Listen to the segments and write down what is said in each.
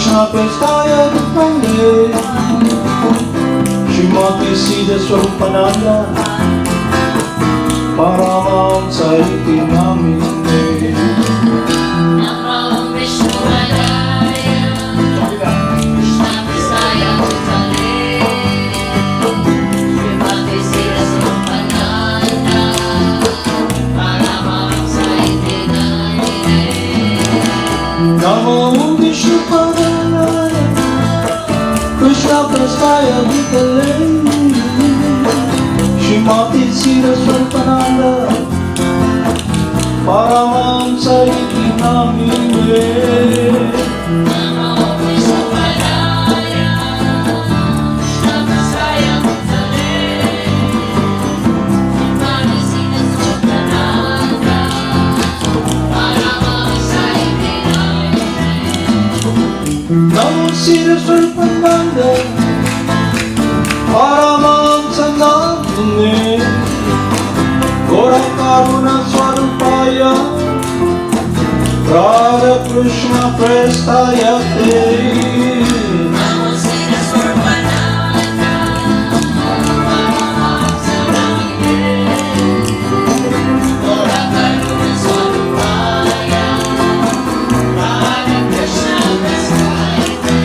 Krishna Prestaya Dipande Srimati Siddhaswarupananda Paramahamsa iti namine Namo Vishnupadaya Krishna Prestaya Dipande Srimati Siddhaswarupananda Paramahamsa iti namine Namo Vishnupadaya Krishna Prestaya Dipande Srimati Siddhaswarupananda Paramahamsa iti namine Namo Vishnupadaya Krishna Prestaya Dipande Srimati Siddhaswarupananda Paramahamsa iti namine Namo Siddhaswarupananda Paramahamsa namine Gora Karuna Swarupaya Radha Krishna Prestaya Te Namo Siddhaswarupananda Paramahamsa namine Gora Karuna Swarupaya Radha Krishna Prestaya Te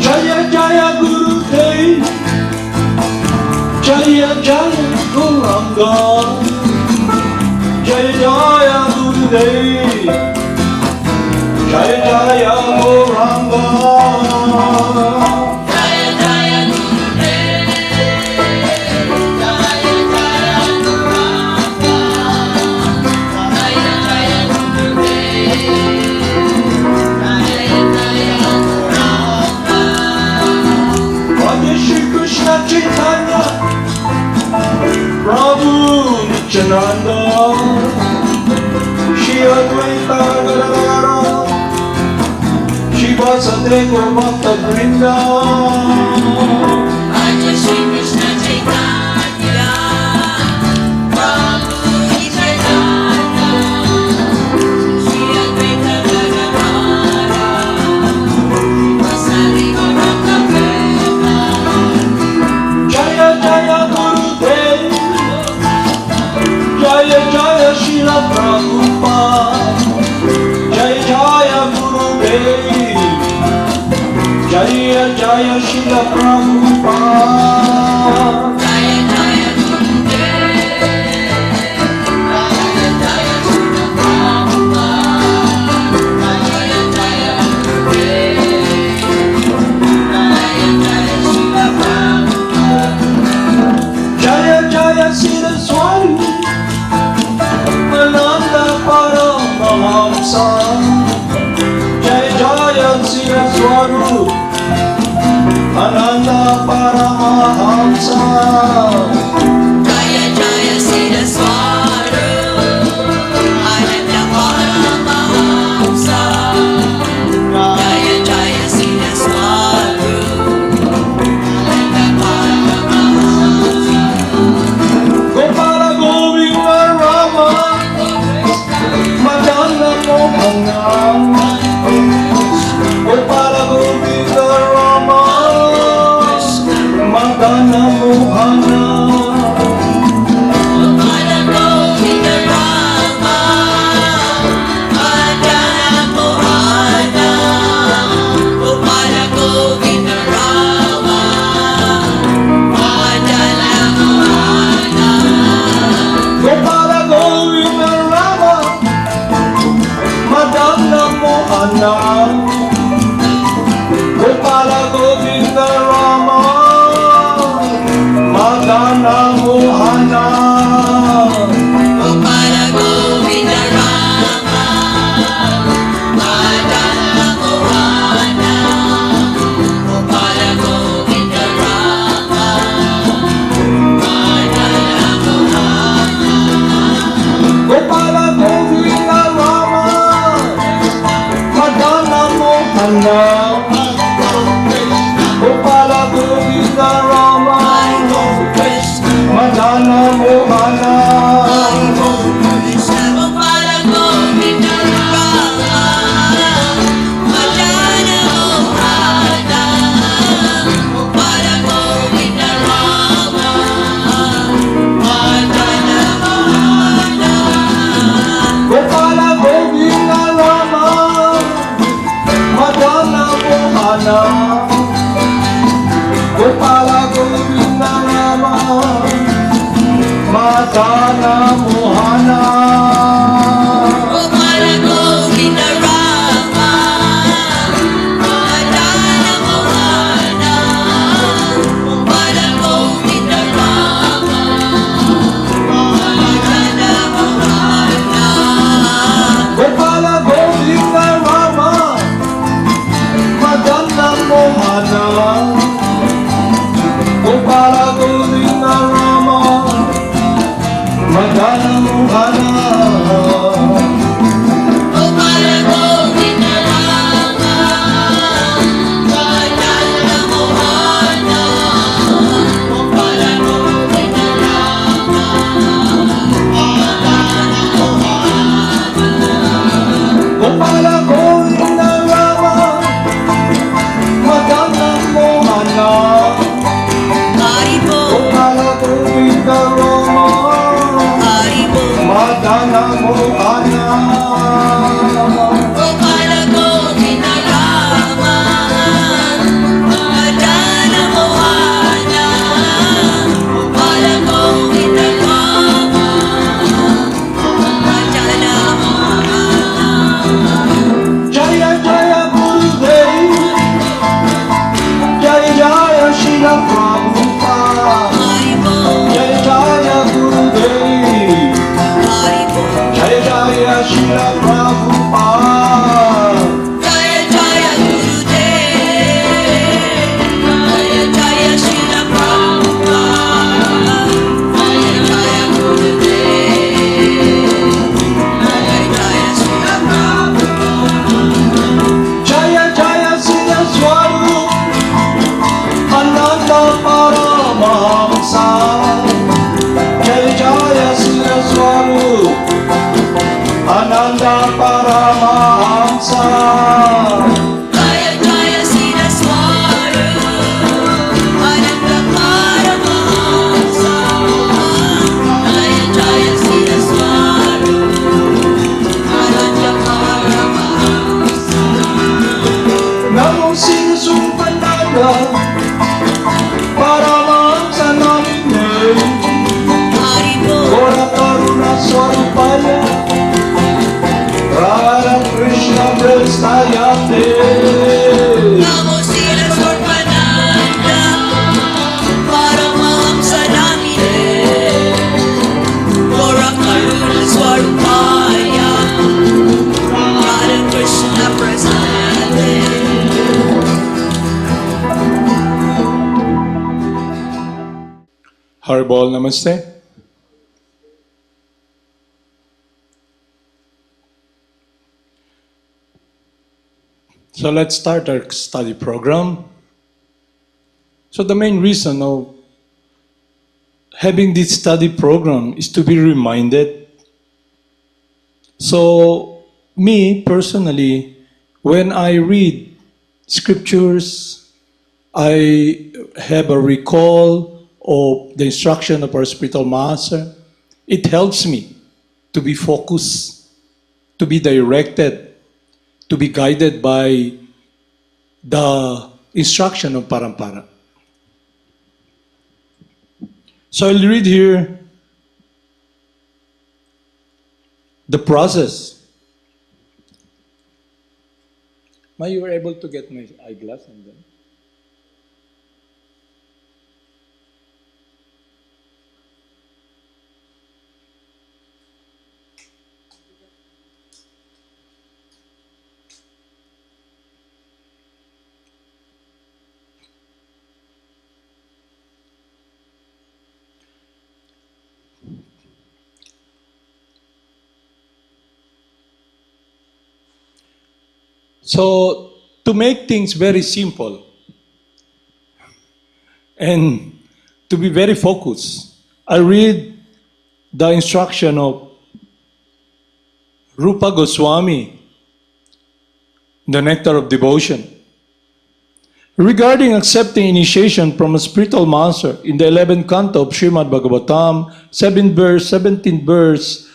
Jaya Jaya Guru Dev Jaya Jaya Gauranga Jaya Jaya Guru Dev Jaya Jaya Gauranga Jaya Jaya Gurudev Jaya Jaya Gauranga Jaya Jaya Gurudev Jaya Jaya Gauranga Radha Shri Krishna Chaitanya Prabhu Nityananda Shri Advaita Gadadara Shri Vasudeva Gaur Bhakta Vrinda Radha Shri Krishna Chaitanya Prabhu Nityananda Shri Advaita Gadadara Vasudeva Gaur Bhakta Vrinda Jaya Jaya Gurudev Jaya Jaya Srila Prabhupada Jaya Jaya Gurudev Jaya Jaya Srila Prabhupada Jaya Jaya Gurudev Jaya Jaya Srila Prabhupada Jaya Jaya Gurudev Jaya Jaya Srila Prabhupada Jaya Jaya Siddhaswarupananda Paramahamsa Jaya Jaya Siddhaswarupananda Paramahamsa Jaya Jaya Siddhaswarupananda Paramahamsa Jaya Jaya Siddhaswarupananda Paramahamsa Gopala Govinda Rama Madana Mohana Gopala Govinda Rama Madana Mohana Madana Mohana Gopala Govinda Rama, Madana Mohana, Gopala Govinda Rama, Madana Mohana. Gopala Govinda Rama Madana Mohana Gopala Govinda Rama Madana Mohana Gopala Govinda Rama, Madana Mohana, Gopala Govinda Rama, Madana Mohana. Gopala Govinda Rama Madana Mohana Haribo, Gopala Govinda Rama Haribo. Madana Mohana Gopala Govinda Rama, Madana Mohana, Gopala Govinda Rama, Madana Mohana. Jaya Jaya Gurudev Jaya Jaya Shila Prabhupada Haribo, Jaya Jaya Gurudev Haribo. Jaya Jaya Shila Prabhupada Jaya Jaya Gurudev, Jaya Jaya Srila Prabhupada, Jaya Jaya Gurudev, Jaya Jaya Srila Prabhupada. Jaya Jaya Siddhaswarupananda Paramahamsa Jaya Jaya Siddhaswarupananda Paramahamsa Jaya Jaya Siddhaswarupananda Paramahamsa, Jaya Jaya Siddhaswarupananda Paramahamsa. Namo Siddhaswarupananda Paramahamsa Namine Haribo, Gora Karuna Swarupaya Radha Krishna Prestayate Namo Siddhaswarupananda, Paramahamsa Namine, Gora Karuna Swarupaya, Radha Krishna Prasade. Harbol Namaste. So let's start our study program. So the main reason of having this study program is to be reminded. So me personally, when I read scriptures, I have a recall of the instruction of our spiritual master. It helps me to be focused, to be directed, to be guided by the instruction of Parampara. So I'll read here the process. Ma, you were able to get my eyeglass and then? So, to make things very simple and to be very focused, I read the instruction of Rupa Goswami, the Nectar of Devotion. Regarding accepting initiation from a spiritual master in the 11th canto of Srimad Bhagavatam, 17 verse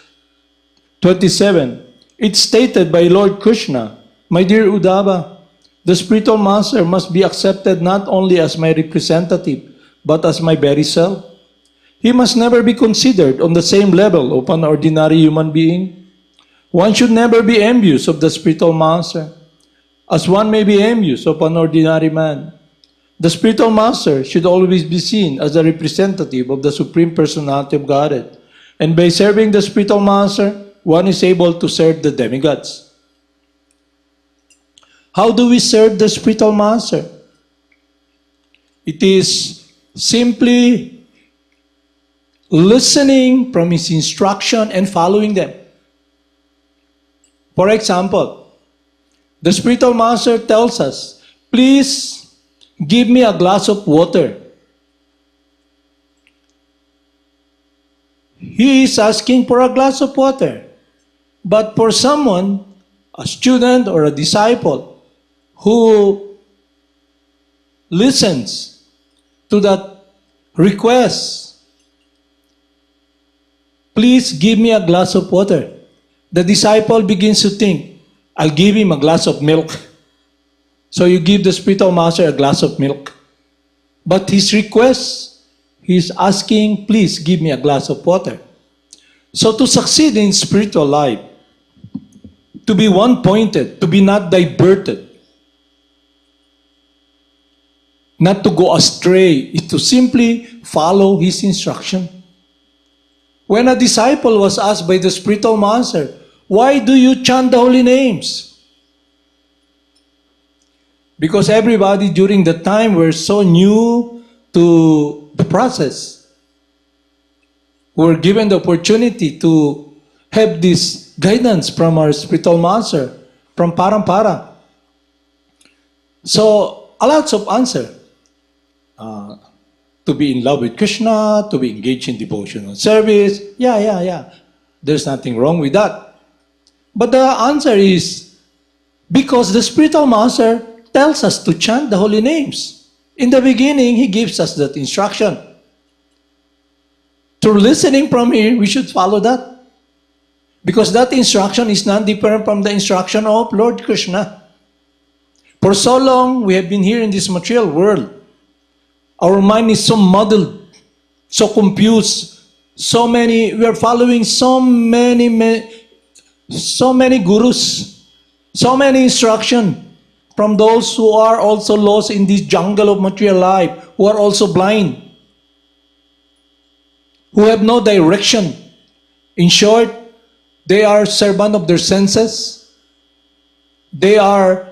27, it's stated by Lord Krishna, "My dear Uddhava, the spiritual master must be accepted not only as my representative, but as my very self. He must never be considered on the same level of an ordinary human being. One should never be envious of the spiritual master, as one may be envious of an ordinary man. The spiritual master should always be seen as a representative of the Supreme Personality of Godhead. And by serving the spiritual master, one is able to serve the demigods. How do we serve the spiritual master? It is simply listening from his instruction and following them. For example, the spiritual master tells us, please give me a glass of water. He is asking for a glass of water. But for someone, a student or a disciple, who listens to that request, please give me a glass of water, the disciple begins to think, I'll give him a glass of milk. So you give the spiritual master a glass of milk. But his request, he's asking, please give me a glass of water. So to succeed in spiritual life, to be one-pointed, to be not diverted, not to go astray, is to simply follow his instruction. When a disciple was asked by the spiritual master, why do you chant the holy names? Because everybody during the time were so new to the process, were given the opportunity to have this guidance from our spiritual master, from Parampara. So, a lots of answer. To be in love with Krishna, to be engaged in devotional service. Yeah. There's nothing wrong with that. But the answer is, because the spiritual master tells us to chant the holy names. In the beginning, he gives us that instruction. Through listening from him, we should follow that. Because that instruction is not different from the instruction of Lord Krishna. For so long, we have been here in this material world. Our mind is so muddled, so confused, we are following so many gurus, so many instructions from those who are also lost in this jungle of material life, who are also blind, who have no direction. In short, they are servant of their senses. They are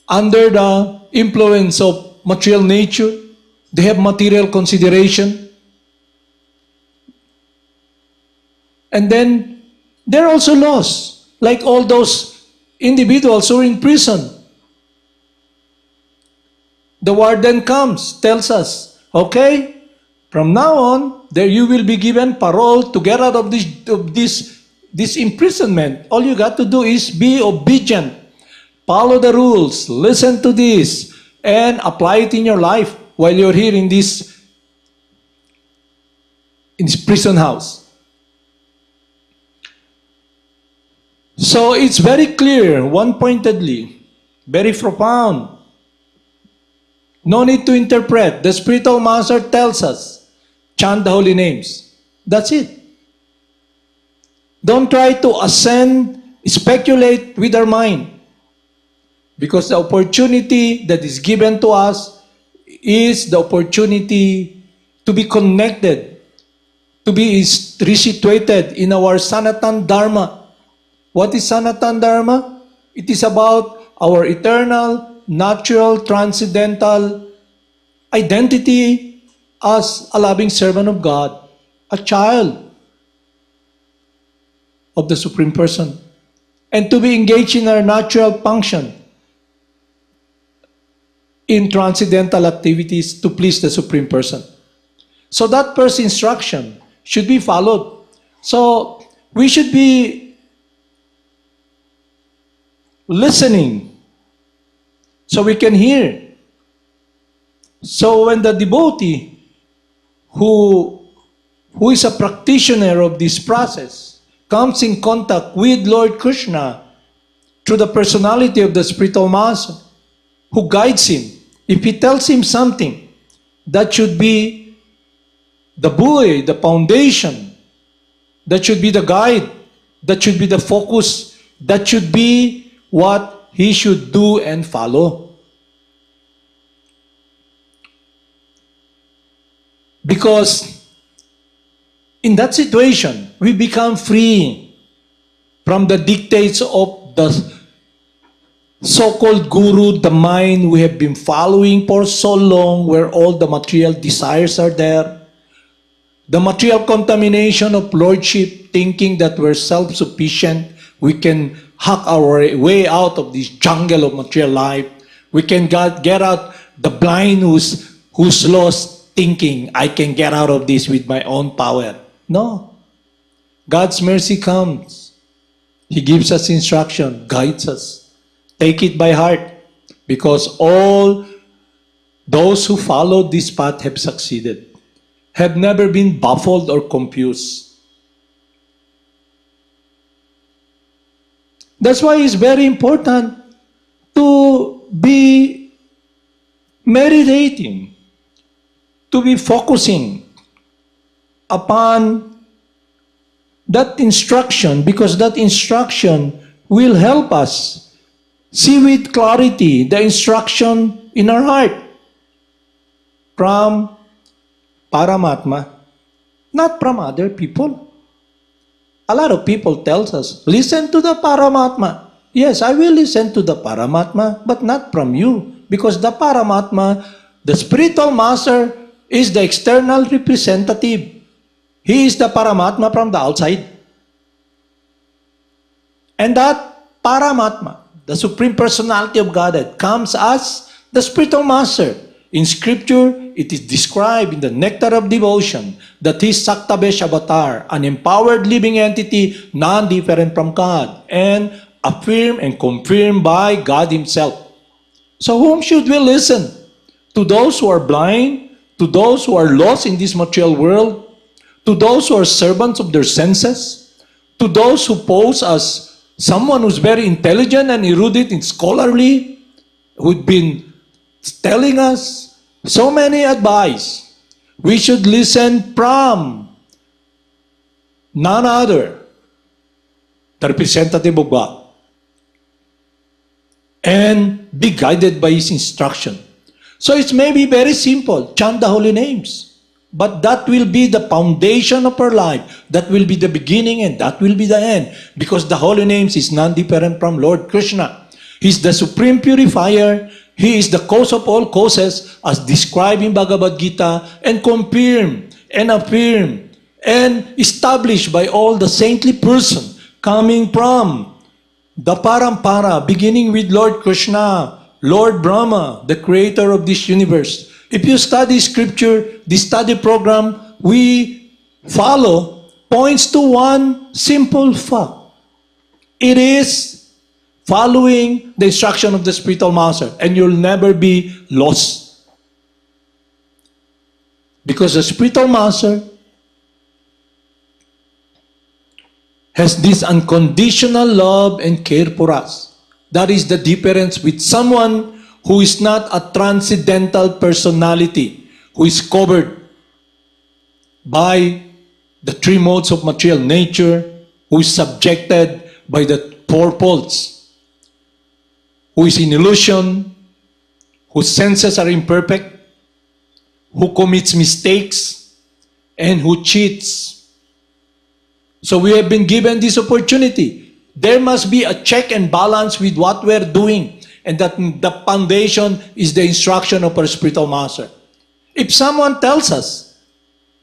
under the influence of material nature. They have material consideration. And then they're also lost, like all those individuals who are in prison. The warden comes, tells us, okay, from now on, there you will be given parole to get out of this imprisonment. All you got to do is be obedient, follow the rules, listen to this, and apply it in your life while you're here in this prison house. So it's very clear, one-pointedly, very profound. No need to interpret. The spiritual master tells us, chant the holy names. That's it. Don't try to ascend, speculate with our mind. Because the opportunity that is given to us is the opportunity to be connected, to be resituated in our Sanatan Dharma. What is Sanatan Dharma? It is about our eternal, natural, transcendental identity as a loving servant of God, a child of the Supreme Person, and to be engaged in our natural function in transcendental activities to please the Supreme Person. So that first instruction should be followed. So we should be listening so we can hear. So when the devotee who is a practitioner of this process comes in contact with Lord Krishna through the personality of the spiritual master who guides him, if he tells him something that should be the buoy, the foundation. That should be the guide. That should be the focus. That should be what he should do and follow. Because in that situation, we become free from the dictates of the so-called guru, the mind we have been following for so long, where all the material desires are there. The material contamination of lordship, thinking that we're self-sufficient, we can hack our way out of this jungle of material life. We can get out the blind who's lost, thinking, I can get out of this with my own power. No. God's mercy comes. He gives us instruction, guides us. Take it by heart, because all those who followed this path have succeeded, have never been baffled or confused. That's why it's very important to be meditating, to be focusing upon that instruction, because that instruction will help us see with clarity the instruction in our heart from Paramatma, not from other people. A lot of people tells us, listen to the Paramatma. Yes, I will listen to the Paramatma, but not from you, because the Paramatma, the spiritual master, is the external representative. He is the Paramatma from the outside. And that Paramatma, the Supreme Personality of Godhead, comes as the spiritual master. In Scripture, it is described in the Nectar of Devotion that he is Saktabesh avatar, an empowered living entity, non-different from God, and affirmed and confirmed by God himself. So whom should we listen? To those who are blind? To those who are lost in this material world? To those who are servants of their senses? To those who pose as someone who's very intelligent and erudite and scholarly, who've been telling us so many advice? We should listen from none other, the representative of God, and be guided by his instruction. So it may be very simple, chant the holy names, but that will be the foundation of our life. That will be the beginning and that will be the end, because the holy names is non-different from Lord Krishna. He's the supreme purifier. He is the cause of all causes, as described in Bhagavad Gita, and confirmed and affirmed and established by all the saintly person coming from the Parampara, beginning with Lord Krishna, Lord Brahma, the creator of this universe. If you study Scripture, the study program we follow points to one simple fact. It is following the instruction of the spiritual master, and you'll never be lost. Because the spiritual master has this unconditional love and care for us. That is the difference with someone who is not a transcendental personality, who is covered by the three modes of material nature, who is subjected by the four faults, who is in illusion, whose senses are imperfect, who commits mistakes, and who cheats. So we have been given this opportunity. There must be a check and balance with what we're doing, and that the foundation is the instruction of our spiritual master. If someone tells us,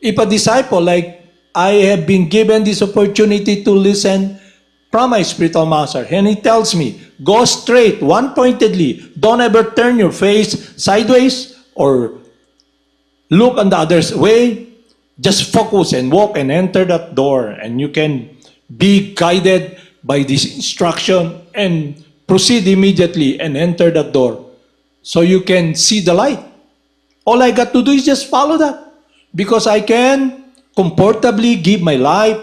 if a disciple, like I have been given this opportunity to listen from my spiritual master, and he tells me, go straight, one-pointedly, don't ever turn your face sideways or look on the other way, just focus and walk and enter that door, and you can be guided by this instruction and proceed immediately and enter that door so you can see the light. All I got to do is just follow that, because I can comfortably give my life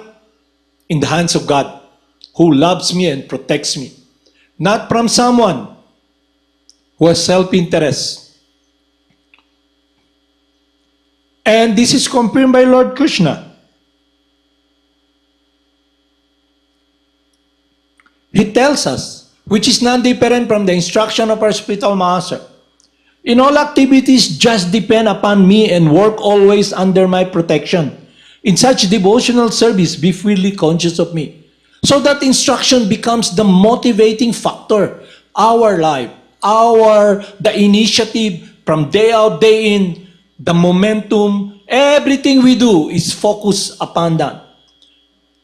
in the hands of God, who loves me and protects me, not from someone who has self-interest. And this is confirmed by Lord Krishna. He tells us, which is non-different from the instruction of our spiritual master. In all activities, just depend upon me and work always under my protection. In such devotional service, be fully conscious of me. So that instruction becomes the motivating factor. Our life, the initiative from day out, day in, the momentum, everything we do is focused upon that.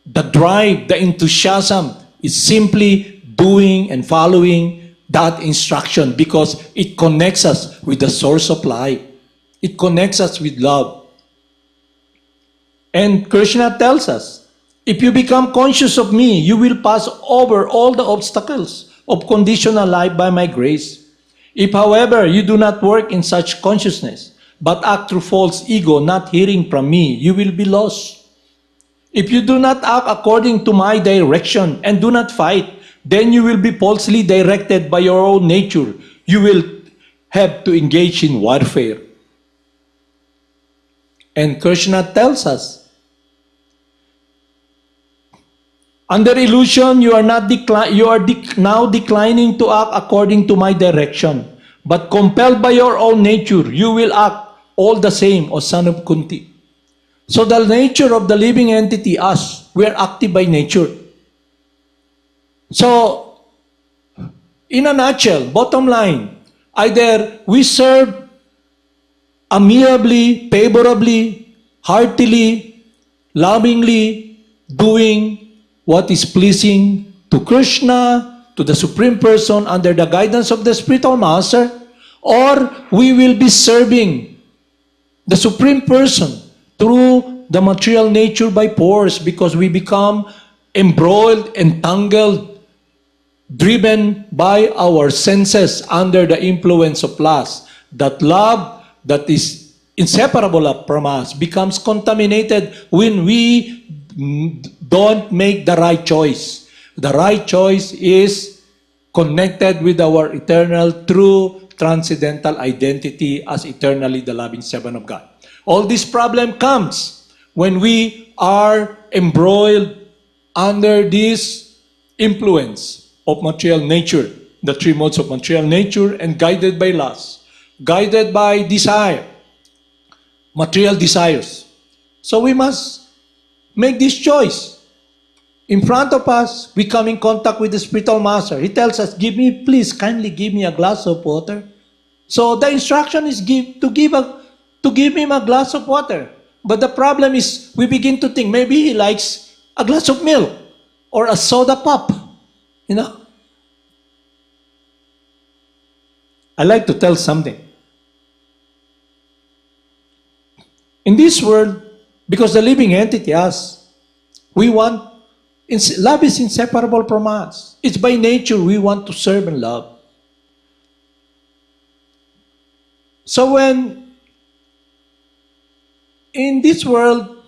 The drive, the enthusiasm is simply doing and following that instruction because it connects us with the source of life. It connects us with love. And Krishna tells us, if you become conscious of me, you will pass over all the obstacles of conditional life by my grace. If, however, you do not work in such consciousness, but act through false ego, not hearing from me, you will be lost. If you do not act according to my direction and do not fight, then you will be falsely directed by your own nature. You will have to engage in warfare. And Krishna tells us, under illusion, you are now declining to act according to my direction. But compelled by your own nature, you will act all the same, O son of Kunti. So the nature of the living entity, us, we are active by nature. So, in a nutshell, bottom line, either we serve amiably, favorably, heartily, lovingly, doing what is pleasing to Krishna, to the Supreme Person under the guidance of the Spiritual Master, or we will be serving the Supreme Person through the material nature by force because we become embroiled, entangled, driven by our senses under the influence of lust. That love that is inseparable from us becomes contaminated when we don't make the right choice. The right choice is connected with our eternal, true, transcendental identity as eternally the loving servant of God. All this problem comes when we are embroiled under this influence of material nature, the three modes of material nature, and guided by lust, guided by desire, material desires. So we must make this choice. In front of us, we come in contact with the spiritual master. He tells us, please kindly give me a glass of water. So the instruction is to give him a glass of water. But the problem is, we begin to think, maybe he likes a glass of milk or a soda pop. I like to tell something. In this world, because the living entity, us, love is inseparable from us. It's by nature we want to serve and love. So when in this world,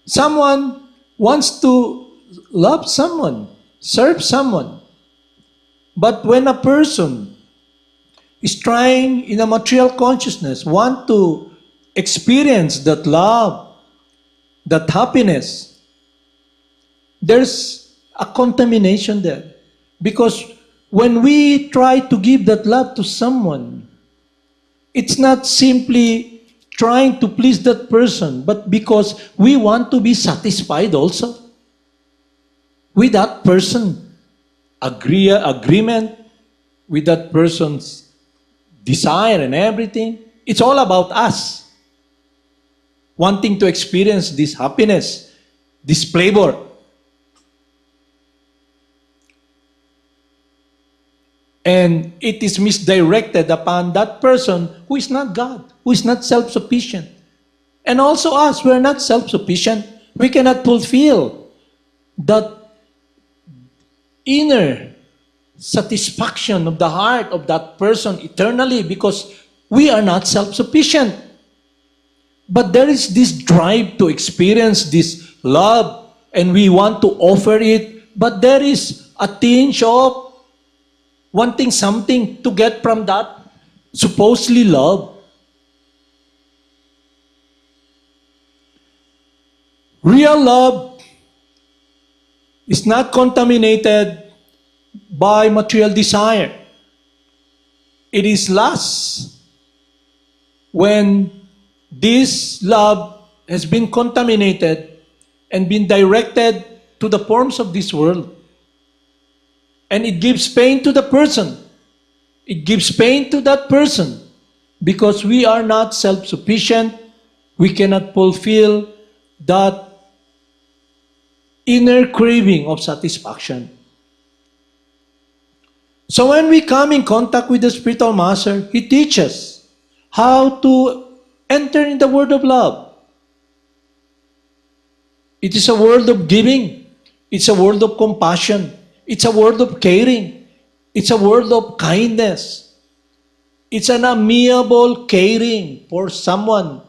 someone wants to love someone, serve someone, but when a person is trying in a material consciousness, want to experience that love, that happiness, there's a contamination there. Because when we try to give that love to someone, it's not simply trying to please that person, but because we want to be satisfied also with that person, agreement with that person's desire and everything. It's all about us wanting to experience this happiness, this flavor. And it is misdirected upon that person who is not God, who is not self-sufficient. And also us, we are not self-sufficient. We cannot fulfill that inner satisfaction of the heart of that person eternally because we are not self-sufficient. But there is this drive to experience this love and we want to offer it, but there is a tinge of wanting something to get from that supposedly love. Real love is not contaminated by material desire. It is lust. When this love has been contaminated and been directed to the forms of this world, and it gives pain to the person. It gives pain to that person because we are not self-sufficient. We cannot fulfill that inner craving of satisfaction. So when we come in contact with the spiritual master, he teaches how to enter in the world of love. It is a world of giving. It's a world of compassion. It's a world of caring. It's a world of kindness. It's an amiable caring for someone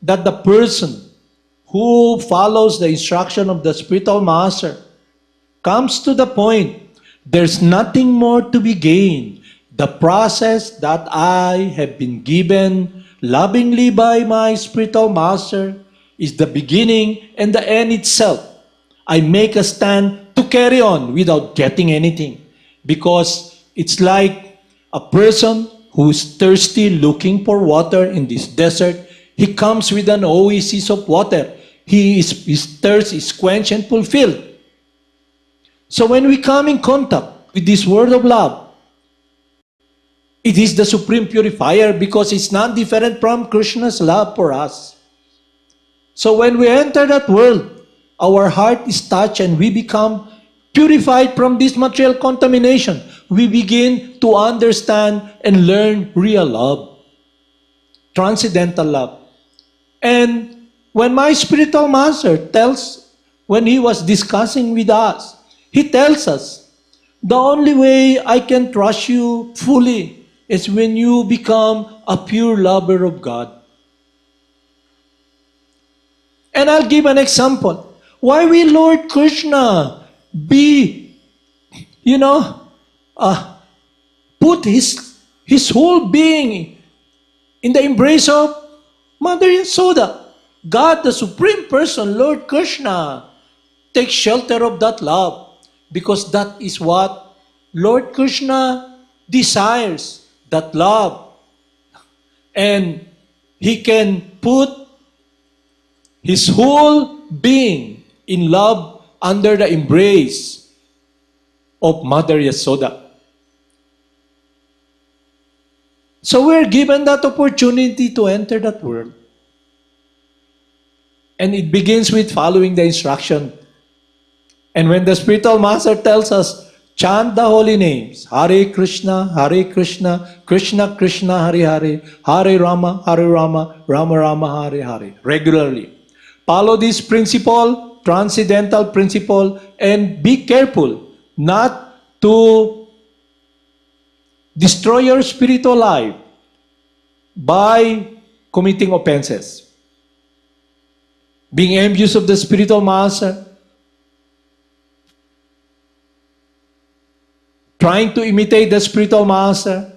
that the person who follows the instruction of the spiritual master comes to the point, there's nothing more to be gained. The process that I have been given lovingly by my spiritual master is the beginning and the end itself. I make a stand to carry on without getting anything, because it's like a person who's thirsty looking for water in this desert. He comes with an oasis of water. His thirst is quenched and fulfilled. So when we come in contact with this word of love, it is the supreme purifier because it's not different from Krishna's love for us. So when we enter that world, our heart is touched and we become purified from this material contamination. We begin to understand and learn real love, transcendental love. And when my spiritual master when he was discussing with us, he tells us, the only way I can trust you fully is when you become a pure lover of God. And I'll give an example. Why will Lord Krishna put his whole being in the embrace of Mother Yasoda? God, the Supreme Person, Lord Krishna, takes shelter of that love because that is what Lord Krishna desires, that love. And he can put his whole being in love under the embrace of Mother Yasoda. So we're given that opportunity to enter that world. And it begins with following the instruction. And when the spiritual master tells us, chant the holy names, Hare Krishna, Krishna Krishna, Hare Rama, Rama Rama, Hare Hare, regularly. Follow this principle, transcendental principle, and be careful not to destroy your spiritual life by committing offenses. Being envious of the spiritual master, trying to imitate the spiritual master,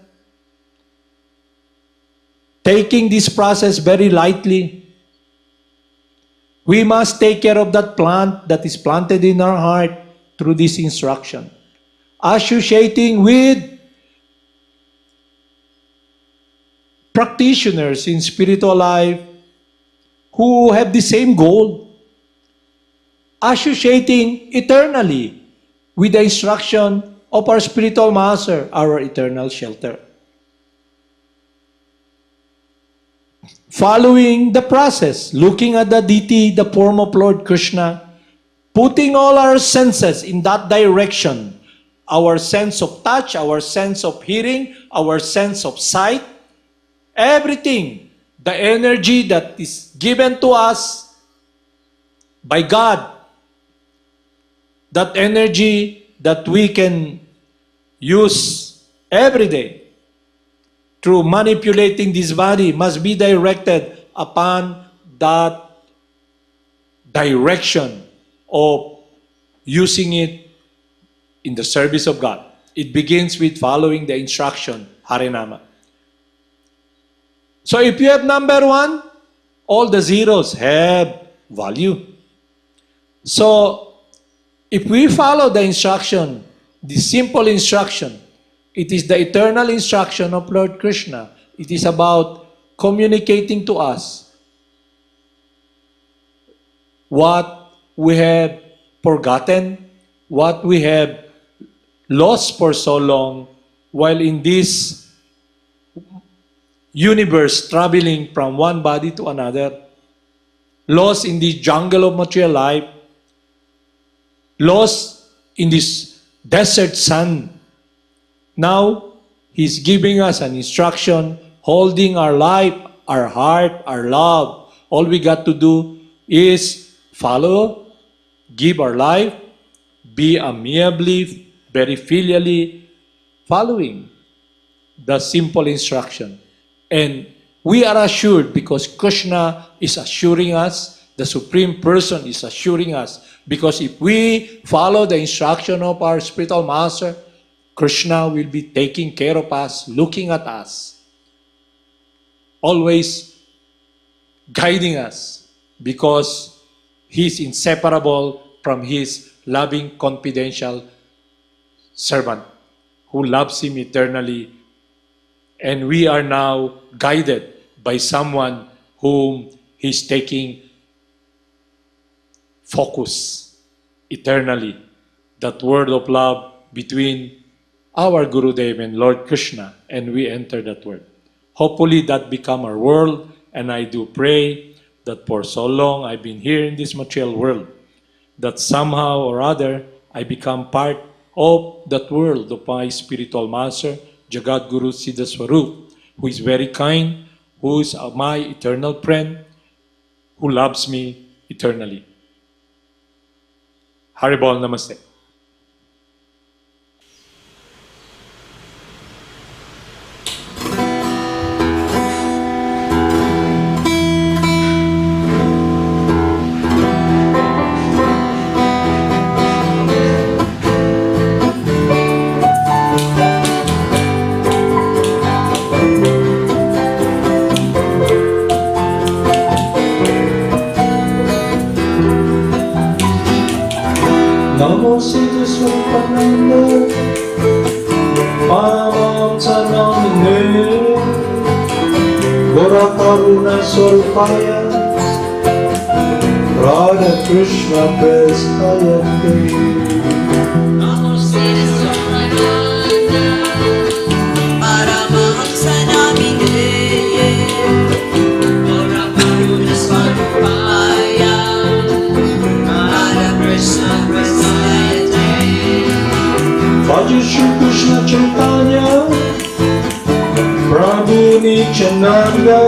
taking this process very lightly. We must take care of that plant that is planted in our heart through this instruction. Associating with practitioners in spiritual life who have the same goal. Associating eternally with the instruction of our spiritual master, our eternal shelter. Following the process, looking at the deity, the form of Lord Krishna, putting all our senses in that direction, our sense of touch, our sense of hearing, our sense of sight, everything, the energy that is given to us by God, that energy that we can use every day through manipulating this body must be directed upon that direction of using it in the service of God. It begins with following the instruction, Harinama. So if you have number 1, all the zeros have value. So, if we follow the instruction, the simple instruction, it is the eternal instruction of Lord Krishna. It is about communicating to us what we have forgotten, what we have lost for so long, while in this universe traveling from one body to another, lost in the jungle of material life, lost in this desert sun. Now, He's giving us an instruction, holding our life, our heart, our love. All we got to do is follow, give our life, be amiably, very filially following the simple instruction. And we are assured because Krishna is assuring us, the Supreme Person is assuring us, because if we follow the instruction of our spiritual master, Krishna will be taking care of us, looking at us, always guiding us, because He's inseparable from His loving, confidential servant who loves Him eternally. And we are now guided by someone whom He's taking focus eternally. That word of love between our Gurudev and Lord Krishna, and we enter that word. Hopefully that become our world, and I do pray that for so long I've been here in this material world, that somehow or other I become part of that world of my spiritual master, Jagad Guru Siddhaswarup, who is very kind, who is my eternal friend, who loves me eternally. Haribol Namaste. Namo Siddhaswarupananda, Paramahamsa namine, Gora Karuna Swarupaya, Radha Krishna Prestayate. Namo Siddhaswarupananda, Paramahamsa namine, Gora Karuna Swarupaya, Radha Krishna Prestayate. Bhaja Shri Krishna Chaitanya, Prabhu Nityananda,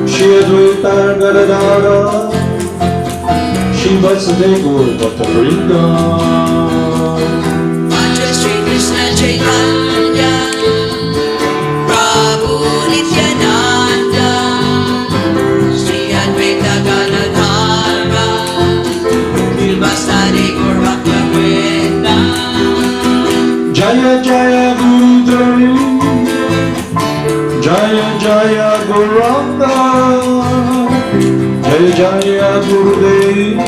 Shri Advaita Gadadara, Shri Vasudeva Gaur Bhatta Vrinda. Bhaja Shri Krishna Chaitanya, Prabhu Nityananda, Shri Advaita Gadadhara, Shri Vasudeva Gaur Bhakta Vrinda. Jaya Jaya Gurudev, Jaya Jaya Gauranga, Jaya Jaya Gurudev,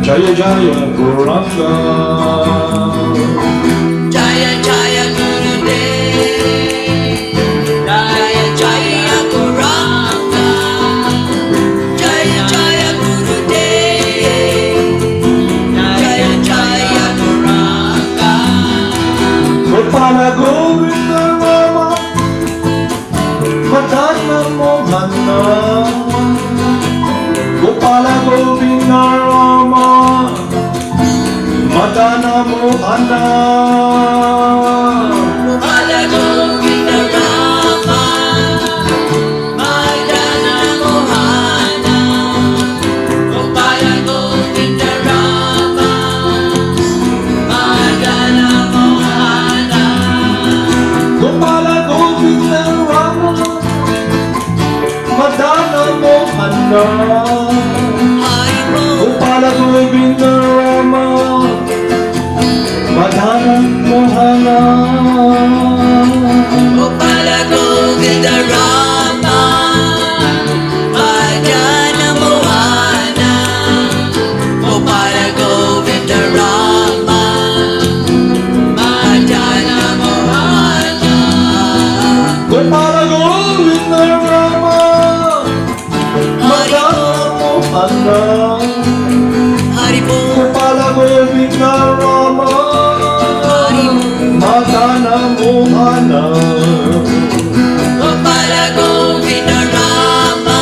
Jaya Jaya Gauranga. Jaya Jaya Gurudev, Jaya Jaya Gauranga, Jaya Jaya Gurudev, Jaya Jaya Gauranga. Gopala Govinda Rama, Madana Mohana. Gopala Govinda Rama, Madana Mohana. Gopala Govinda Rama, Madana Mohana. Gopala Govinda Rama, Madana Mohana. Gopala Govinda Rama, Madana Mohana. Haribo. Gopala Govinda Rama, Madana Mohana. Gopala Govinda Rama, Madana Mohana. Mohana Haribo, Gopala Govinda Rama Haribo, Madana Mohana Gopala Govinda Rama,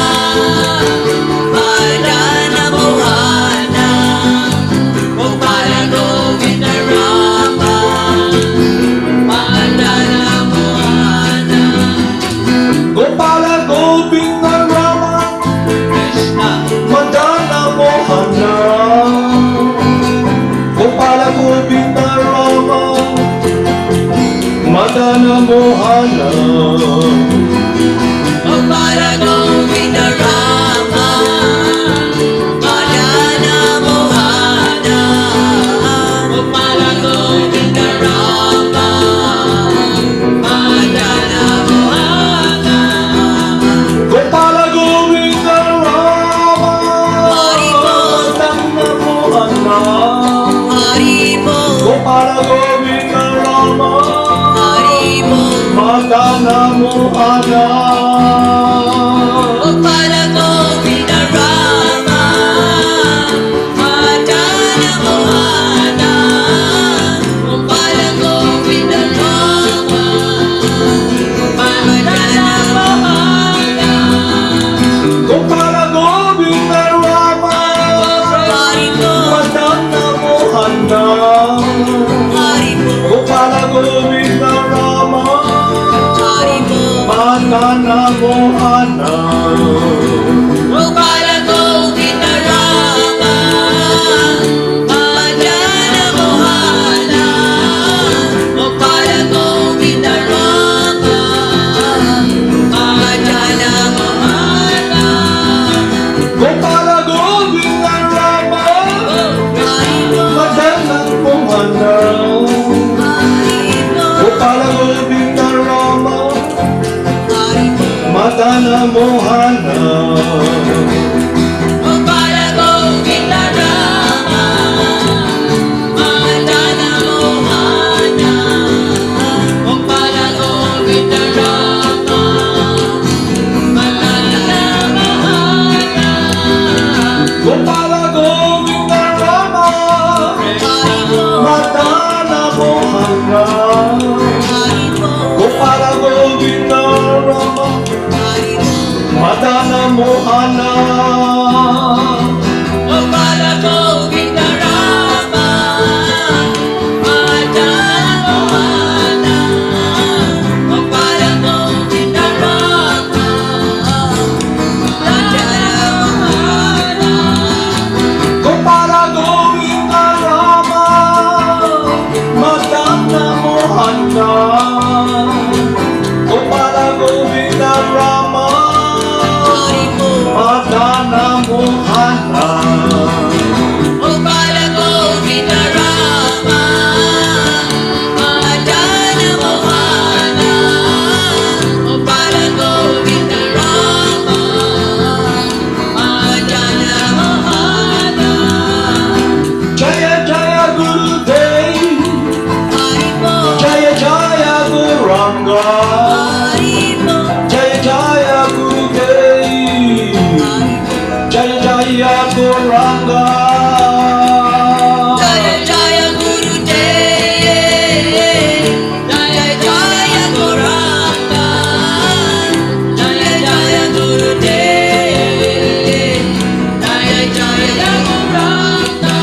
Madana Mohana, Gopala Govinda Rama, Madana Mohana, Gopala Govinda Rama Krishna, Madana Mohana Gopala Govinda Rama Madana Mohana Gopala Govinda Rama, Madana Mohana, Gopala Govinda Rama, Madana Mohana, Gopala Govinda Rama Haribo, Madana Mohana Haribo, Gopala Govinda Rama Haribo, Madana Mohana Gopala Govinda Rama, Madana Mohana, Gopala Govinda Rama, Madana Mohana, Gopala Govinda Rama Haribo, Madana Mohana Haribo, Gopala Govinda Rama Haribo, Madana Mohana Gopala Govinda Rama, Madana Mohana, Gopala Govinda Rama, Madana Mohana, Gopala Govinda Rama Haribo, Madana Mohana Haribo, Gopala Govinda Rama Haribo, Madana Mohana Gopala Govinda Rama, Madana Mohana, Gopala Govinda Rama, Madana Mohana, Gopala Govinda Rama Haribo, Madana Mohana Haribo, Gopala Govinda Rama Haribo, Madana Mohana Gopala Govinda Rama, Madana Mohana, Gopala Govinda Rama, Madana Mohana, Gopala Govinda Rama Madana Mohana Gopala Govinda Rama Haribo, Madana Mohana Gopala Govinda Rama, Madana Mohana, Gopala Govinda Rama, Madana Mohana, Jaya Jaya Gurudev Haribo, Jaya Jaya Guranga Haribo, Jaya Jaya Gurudev Jaya Jaya Guranga Jaya Jaya Gurudev, Jaya Jaya Gauranga, Jaya Jaya Gurudev, Jaya Jaya Gauranga,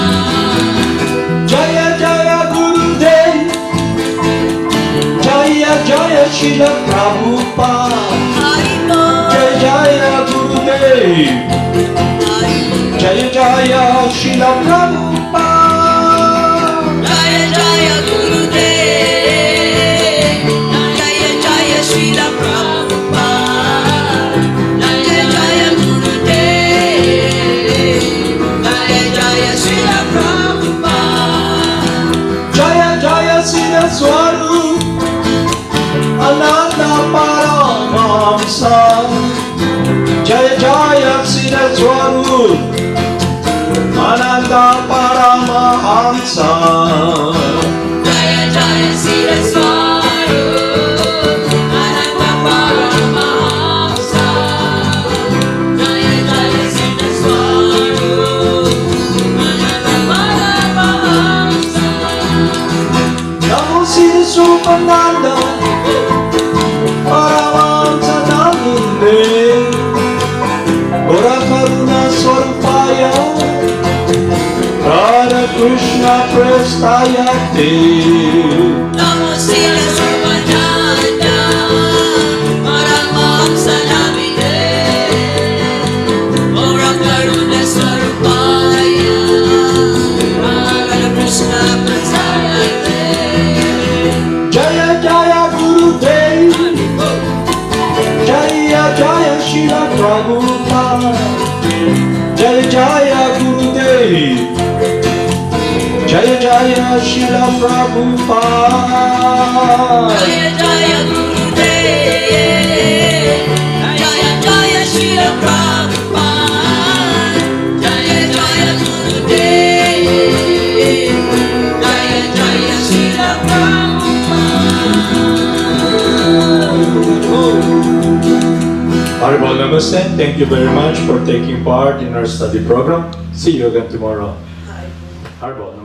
Jaya Jaya Gurudev Jaya Jaya Srila Prabhupada Haribo, Jaya Jaya Gurudev Haribo, Jaya Jaya Srila Prabhupada Jaya Jaya Gurudev, Jaya Jaya Srila Prabhupada, Jaya Jaya Gurudev, Jaya Jaya Srila Prabhupada, Jaya Jaya Siddhaswarupananda Paramahamsa Jaya Jaya Siddhaswarupananda Paramahamsa Jaya Jaya Siddhaswarupananda Paramahamsa, Jaya Jaya Siddhaswarupananda Gaura Karuna Swarupaya Radha Krishna Prestaya Te Namo Siddhaswarupananda, Paramahamsa Namine, Gaura Karuna Sarupaya, Radha Krishna Prasayate. Jaya Jaya Guru Dev Jaya Jaya Shila Prabhupada Jaya Jaya Guru Dev Jaya Jaya Shila Prabhupada Jaya Jaya Gurudev, Jaya Jaya Srila Prabhupada, Jaya Jaya Gurudev, Jaya Jaya Srila Prabhupada. Haribol Namaste. Thank you very much for taking part in our study program. See you again tomorrow. Haribol Namaste.